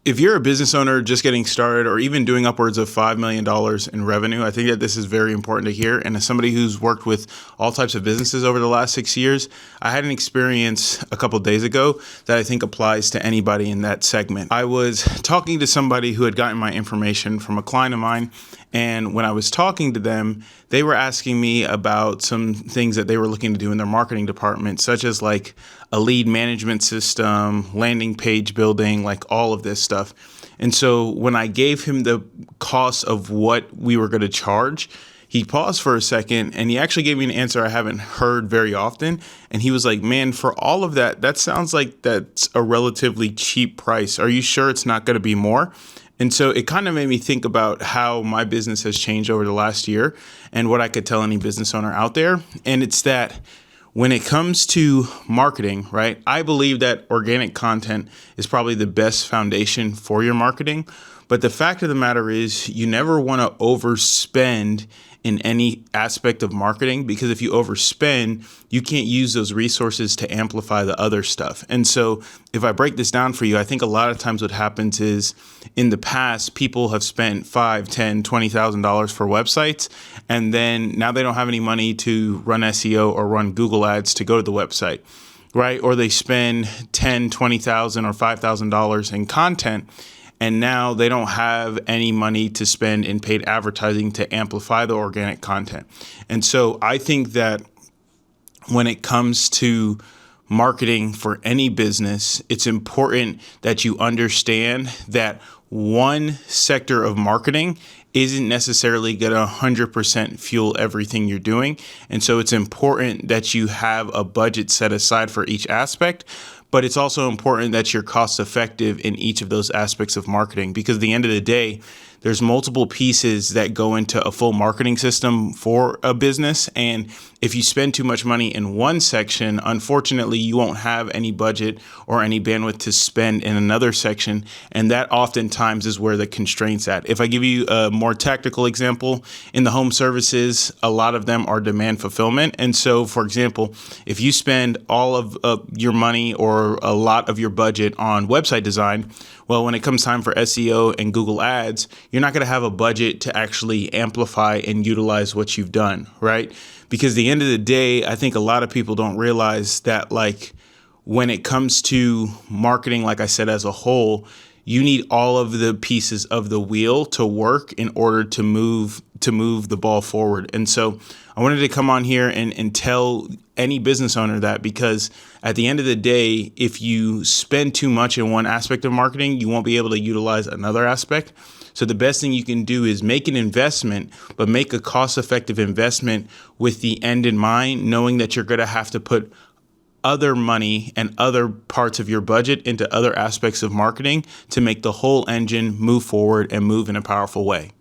If you're a business owner just getting started or even doing upwards of $5 million in revenue, I think that this is very important to hear. And as somebody who's worked with all types of businesses over the last 6 years, I had an experience a couple of days ago that I think applies to anybody in that segment. I was talking to somebody who had gotten my information from a client of mine. And when I was talking to them, they were asking me about some things that they were looking to do in their marketing department, such as like a lead management system, landing page building, like all of this stuff. And so when I gave him the cost of what we were going to charge, he paused for a second and he actually gave me an answer I haven't heard very often. And he was like, man, for all of that, that sounds like that's a relatively cheap price. Are you sure it's not going to be more? And so it kind of made me think about how my business has changed over the last year and what I could tell any business owner out there. And it's that when it comes to marketing, right, I believe that organic content is probably the best foundation for your marketing. But the fact of the matter is you never want to overspend in any aspect of marketing, because if you overspend, you can't use those resources to amplify the other stuff. And so if I break this down for you, I think a lot of times what happens is in the past, people have spent $5, $10, $20,000 for websites, and then now they don't have any money to run SEO or run Google ads to go to the website, right? Or they spend $10, $20,000 or $5,000 in content, and now they don't have any money to spend in paid advertising to amplify the organic content. And so I think that when it comes to marketing for any business, it's important that you understand that one sector of marketing isn't necessarily going to 100% fuel everything you're doing. And so it's important that you have a budget set aside for each aspect. But it's also important that you're cost effective in each of those aspects of marketing, because at the end of the day, there's multiple pieces that go into a full marketing system for a business. And if you spend too much money in one section, unfortunately, you won't have any budget or any bandwidth to spend in another section. And that oftentimes is where the constraint's at. If I give you a more tactical example, in the home services, a lot of them are demand fulfillment. And so, for example, if you spend all of your money or a lot of your budget on website design, well, when it comes time for SEO and Google Ads, you're not going to have a budget to actually amplify and utilize what you've done, right? Because at the end of the day, I think a lot of people don't realize that, like, when it comes to marketing, like I said, as a whole, you need all of the pieces of the wheel to work in order to move the ball forward. And so I wanted to come on here and tell any business owner that, because at the end of the day, if you spend too much in one aspect of marketing, you won't be able to utilize another aspect. So the best thing you can do is make an investment, but make a cost-effective investment with the end in mind, knowing that you're going to have to put other money and other parts of your budget into other aspects of marketing to make the whole engine move forward and move in a powerful way.